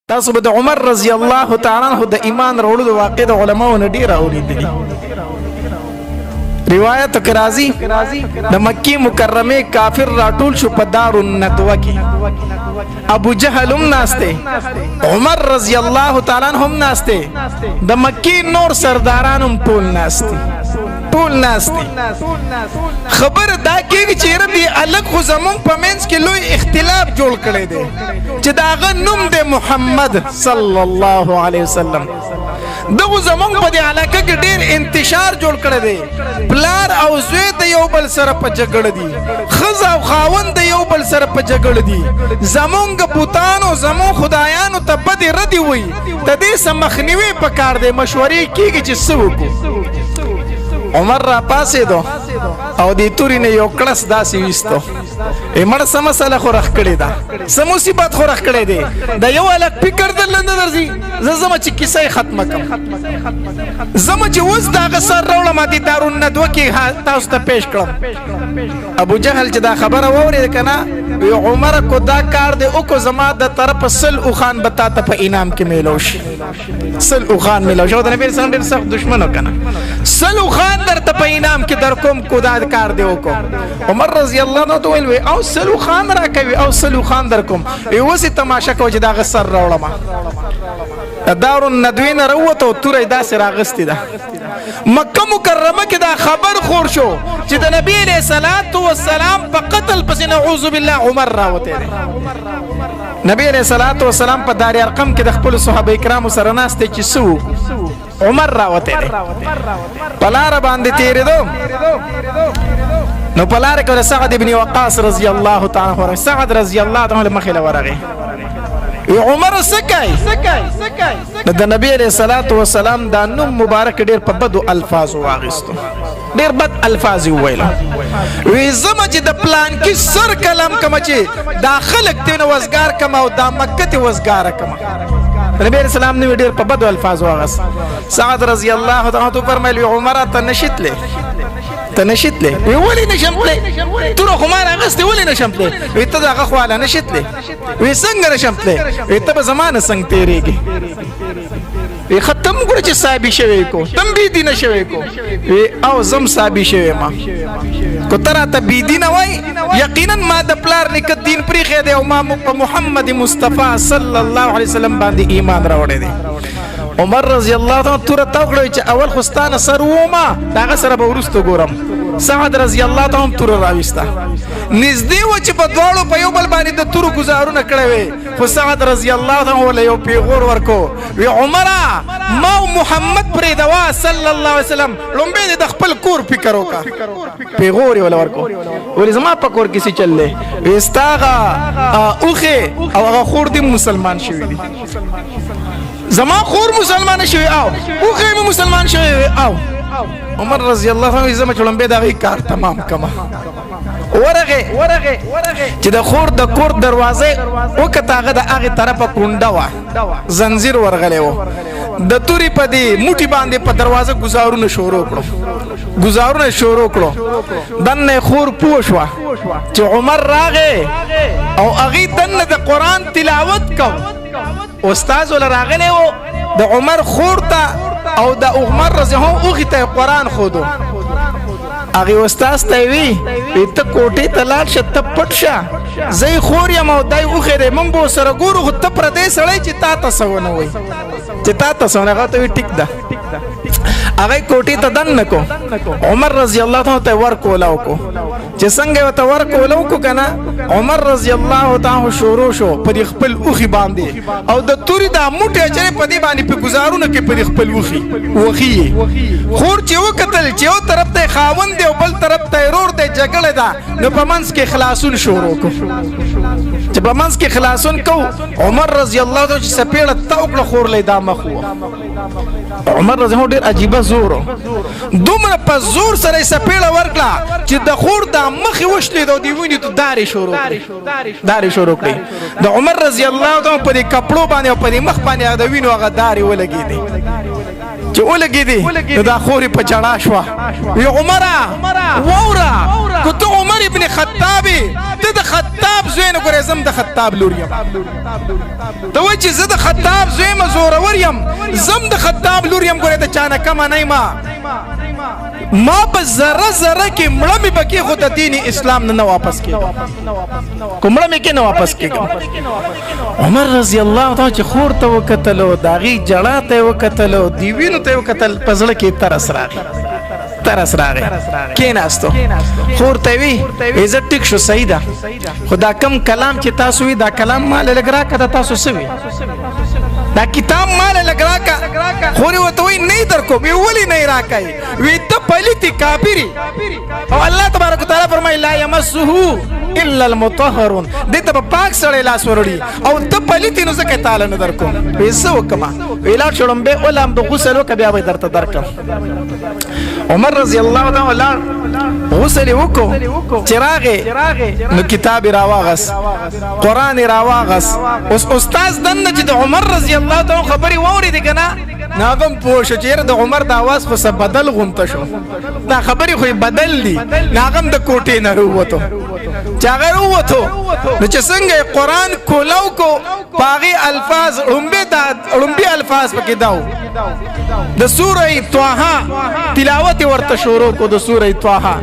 تاسو به د عمر رضی الله تعالی عنہ د ایمان وروړو د واقع د علماو نه ډیر اوریدلی روایت کرازی د مکی مکرمه کافر راټول شو په دار الندوه کې ابو جهل هم ناسته عمر رضی الله تعالی عنہ هم ناسته د مکی نور سرداران هم ټول ناسته خبر دا کېږي چې ربي الګ خو زمون په منځ کې لوی اختلاف جوړ کړی دی چې داغه نوم دی محمد صلی الله علیه وسلم دغه زمون په دې علاقه کې ډیر انتشار جوړ کړی دی پلار او زوی د یو بل سره په جګړه دي خزه او خاوند د یو بل سره په جګړه دي زمونږ بوتانو زمون خدایانو ته بد ردی وي د دې سمخنیوي په کار دی مشورې کېږي چې څه وکړو عمر را پاسې دو او دې توري نه یو کړس داسې وستو مړ سم مسله خو رخ کړی دا سم مصیبت خو رخ کړی دی دا یو الګ فکر درلنده درځي زما چې کیسه ختمه کم زما چې وز دا غسر راوړم دي دارون ندوه کې تاسو ته پیش کړم ابو جهل چې دا خبره ووري کنه عمر کو دا کار دی او کو زما د طرف سل او خان بتا ته په انعام کې میلوش سل او خان میلوش او د نبی صلی الله علیه وسلم سخت دشمن وکنه سل او خان در ته په انعام کې در کوم کو دا کار دی وکړو عمر رضی الله عنه تو وی او سل او خان را کوي او سل او خان در کوم وسی تماشا کو چې دا غسر راوړم دار الندوین روته تورې داسې راغستی ده مکه مکرمه کې دا خبر خور شو چې د نبی علیہ الصلوۃ والسلام په قتل پس نعوذ بالله عمر راوته ده نبی علیہ الصلوۃ والسلام په دار ارقم کې د خپل صحابه کرامو سره ناشته چې سو عمر راوته ده پلار باندې تیرې دو نو پلار کې سعد ابن وقاص رضی الله تعالی عنہ سعد رضی الله تعالی مخله ورغه عمر سکای د نبی علیہ الصلوۃ والسلام دا نوم مبارک ډیر په بدو الفاظ واغستو ډیر بد الفاظ ویل وی زما چې د پلان کې سر کلام کما چې داخلك تین وزګار کما او د مکه ته وزګار کما نبی علیہ السلام نو ډیر په بدو الفاظ واغس سعد رضی الله تعالی عنہ فرمایلی عمر ته نشیتله تنشتله وی نشمتله تر خو ما راغسته ولی نشمتله وی ته دغه خواله نشتله وی څنګه نشمتله وی ته به زمانه څنګه تیریږي وی ختم ګور چې صاحب شوی کو تم بي دین شوی کو وی او زم صاحب شوی ما کو ترا ته بي دین وای یقینا ما د پلار نک دین پری خې دی او ما محمد مصطفی صلی الله علیه وسلم باندې ایمان راوړی دی عمر رضی الله عنه تور توکړی چې اول خستانه سر وما داغه سره به ورستو ګورم سعد رضی الله عنه تور راويستا نږدې و چې په دواړو په یو بل باندې د تور گزارونه کړې وي خو سعد رضی الله عنه ول یو پیغور ورکو وی عمره ما محمد پر دوا صلی الله علیه وسلم لومبه د خپل کور فکر وکا پیغور ول ورکو ول زما په کور کې څه چللې استاغه اوخه او هغه خور دي مسلمان شوی دي زما خور مسلمان شوی او اوخه مسلمان شوی او عمر رضی الله عنه زما چلم به دا کار تمام کما ورغه چې د خور د کور دروازه وکتاغه د هغه طرفه کونډه وا زنجیر ورغله و د توري په دی موټي باندې په دروازه گزارونه شروع کړو دنه خور پوښوا چې عمر راغه او هغه دنه د قران تلاوت کو استاد ول راغله و د عمر خور ته او د عمر رضی الله عنه ته قران خودو اغه استاد ته وی ته کوټه تلال شت پټشه زئی خور یم او دای اوخره مونږ به سره ګورو ته پردیس لړی چې تا تاسو نه وای چې تا تاسو نه غته ټیک ده هغه کوټه ته دن نکو عمر رضی الله عنه ته ورکو لاو کو چې څنګه وته ورکو لاو کو کنه عمر رضی الله تعالی شروع شو په خپل اوخي باندې او د توري د موټه چې په دې باندې په گزارونه کې په خپل وخي خور چې وکتل چې یو طرف ته خاوند دی او بل طرف ته رور دی جګړه ده نو په منځ کې خلاصون شروع کو چې په منځ کې خلاصون کو عمر رضی الله تعالی چې سپېړه توکل خور لیدا مخو عمر رضی الله ډیر عجیب زور دومره په زور سره سپېړه ورکړه چې د خور د مخ وشلې د دیونی ته داري شروع کړي د عمر رضی الله تعالی په کپړو باندې او په مخ باندې د وینو هغه داري ولګېدي چې ولګېدي دا خوري په جړا شو وی عمره وورا کو ته عمر ابن خطاب ته د خطاب زوین ګورې زم د خطاب لور یم ته وای چې زه د خطاب زویم زورور یم زم د خطاب لور یم ګوره د چانه کمه نه ما په ذره ذره کې مړه مې پکې خو د دین اسلام نه واپس کېږم کوم مړه مې کې نه واپس کېږم عمر رضی الله تعالی چې خور ته وکتلو داغي جړه ته وکتلو دیوینو ته وکتل په زړه کې ترس راغی کېناستو خور ته وی عزت ټیک شو صحیح ده خدا کم کلام چې تاسو وی دا کلام مال لګرا کده تاسو سوي دا کتاب مال لګرا کا خوري وته وی نه درکو وی ولی نه راکای وی ته پلیتی کافری او الله تبارک وتعالى فرمای لا یمسه الا المطهرون دته په پاک سره لاس ورړي او ته پلیتی نو زکه تعالی نه درکو ویسو کما ویلا شړم به ولهم د غسل وک بیا به درته درکم عمر رضی الله تعالی غسل وکړو چراغ نو کتاب راواغس قران راواغس اوس استاد دنه چې د عمر رضی الله تعالی خبري ووري دي کنه ناغم پوښ چې د عمر د आवाज خو څه بدل غونته شو دا خبري خو بدل دي ناغم د کوټې نه وروته چاغه وروته نو چې څنګه قران کولاو کو باغي الفاظ رمبي الفاظ پکې داو د سوره طه تلاوت ورته شروع کو د سوره طه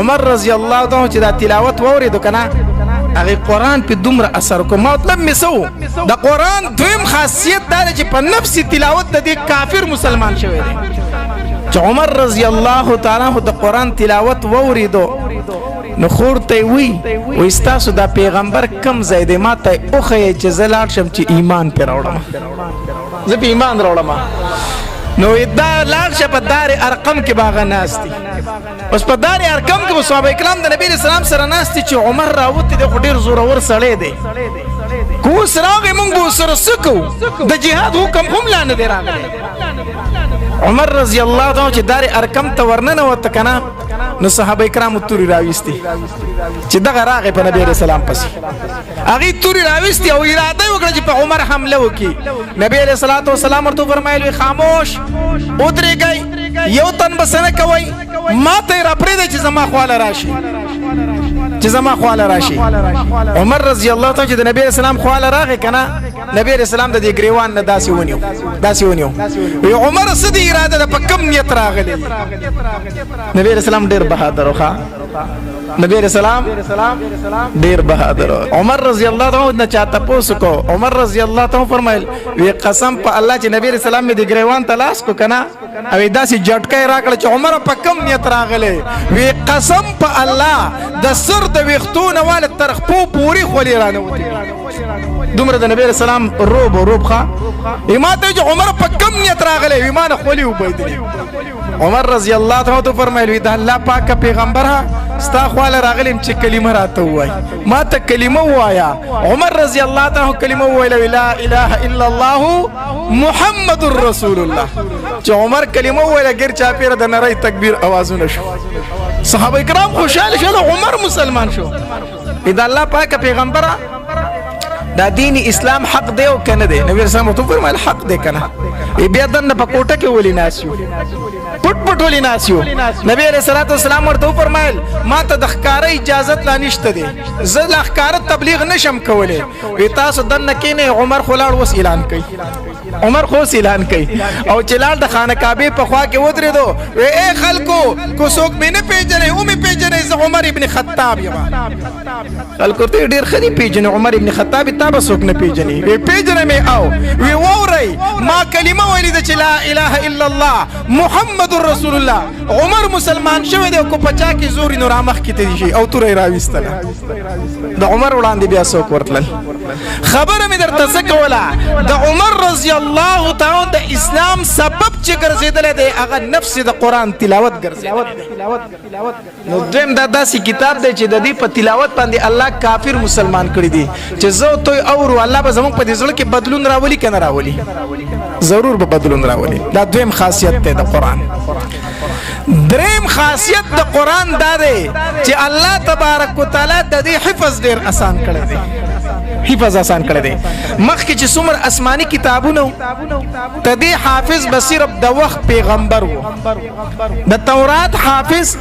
عمر رضی الله تعالی چې دا تلاوت ووري کنه هغه قران په دومره اثر کو مطلب مسو د قران دویم خاصیت دا چې په نفس تلاوت د کافر مسلمان شوی دی چې عمر رضی الله تعالی د قران تلاوت ووریدو نو خور ته وی استاسو دا پیغمبر کم زید ما ته اوخه چې زلال شم چې ایمان پر راوړم زه په ایمان راوړم نو دا لاړ شه په دار ارقم کې باغ ناشتي اوس په دار ارقم کې صحابه کرام د نبی اسلام سره ناشتي چې عمر راوته د ډیر زور ور سړی دی کو سراغ موږ سره سکو د جهاد حکم هم لاندې دی راغلی عمر رضی الله تعالی چې دار ارقم ته ورننه وته کنه نو صحابه کرام توري راويستي چې دغه راغې په نبی رسول الله پسې هغه توري راويستي او اراده وکړه چې په عمر حمله وکړي نبی رسول الله والسلام ورته فرمایلی خاموش ودرېږئ یو تن بسنه کوي ما ته را پرې چې زما خواله راشي عمر رضی الله تعالی چې د نبی رسول الله خواله راغې کنه نبی رسول الله د دې گریوان نه داسې ونیو وی عمر سدي اراده د پکم نیت راغلی نبی رسول الله ډیر بهادر وخا نبی رسول الله ډیر بهادر عمر رضی الله تعالی نه چاته پوسکو عمر رضی الله تعالی فرمایل وی قسم په الله چې نبی رسول الله د گریوان تلاش کو کنه او داسې جټکای راکړه چې عمر پکم نیت راغلی وی قسم په الله د سر د وختونه وال ترخ پوری خولي رانه وتی دومره د نبی رسول الله روب ښا ایماته چې عمر پکم نیت راغلی ایمان خولي وبیدلی عمر رضی الله تعالی فرمایلی دا الله پاک پیغمبر ستا خواله راغلم چې کلمه راته وای ما ته کلمه وایا عمر رضی الله تعالی کلمه ویله لا اله الا الله محمد رسول الله چې عمر کلمه ویله غیر چا پیر د نری تکبیر اوازونه شو صحابه کرام خوشاله شول عمر مسلمان شو اذا الله پاک پیغمبر دا دین اسلام حق دی او کنه دی نبی رسول الله فرمایل حق دی کنه بیا دنه په کوټه کې ولې ناسیو پټ ولې ناسیو نبی رسول الله والسلام ورته فرمایل ما ته د ښکارا اجازه لا نشته دی زه د ښکارا تبلیغ نشم کولای وی تاسو دنه کې نه عمر خلاړ وس اعلان کړي عمر خو اعلان کړي او چلال د خانه کعبه په خوا کې ودرېدو وی اے خلکو کو څوک مې نه پیژنې او مې پیژنې زه عمر ابن خطاب یم خلکو ته ډیر خدي پیژنې عمر ابن خطاب تاسو څوک نه پیژنې وی پیژنې مې او وی ووري ما کلمه ویلې د لا اله الا الله محمد رسول الله عمر مسلمان شوی دی کو پچا کې زوري نور امخ کې ته شي او تورې راويستله د عمر وړاندې بیا څوک ورتل خبره مې درته څه کوله د عمر رضی الله تعالی د اسلام سبب چې ګرځیدل دی هغه نفس د قران تلاوت ګرځي نو دیم دا داسې کتاب دی چې د دې په تلاوت باندې الله کافر مسلمان کړی دی چې زه ته او الله به زموږ په دې ځل کې بدلون راولي کنه راولي ضرور به بدلون راولي دا دویم خاصیت دی د قران دریم خاصیت د قران دا دی چې الله تبارک وتعالى د دې حفظ ډیر آسان کړی دی حفظ آسان کړی دی مخکې چې څومره آسماني کتابونه تدې حافظ به صرف د وخت پیغمبر وو د تورات حافظ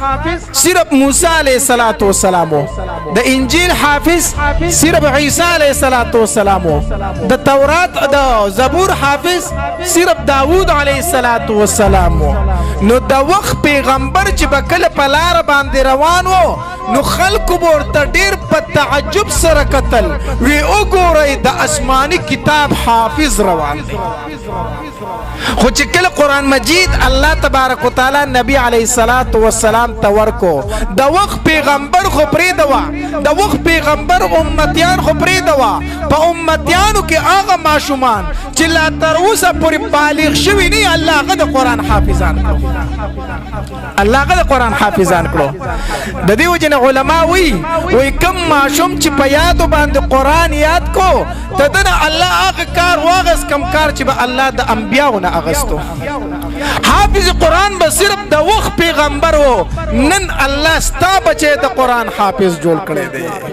صرف موسی علیه السلام وو د انجیل حافظ صرف عیسی علیه السلام وو د تورات د زبور حافظ صرف داوود علیه السلام وو نو د وخت پیغمبر چې به کله په لار باندې روان وو نو خلکو ورته ډیر په تعجب سره کتل وی وګورئ د آسماني کتاب حافظ روان دی خو چې کله قرآن مجید الله تبارک وتعالی نبی علیه السلام ته ورکو د وخت پیغمبر خو پرېږده د وخت پیغمبر امتیان خو پرېږده په امتیانو کې هغه ماشومان چې لا تر اوسه پورې بالغ شوي نه الله هغه د قرآن حافظان کړو الله هغه د قرآن حافظان کړو د دې وجې نه علما وایي کوم ماشوم چې په یادو باندې قرآن یاد کو ته دنه الله هغه کار واغست کم کار چې به الله د انبیاو نه اغستو حافظ قرآن به صرف د وخت پیغمبر و نن الله ستا بچی د قرآن حافظ جوړ کړی دی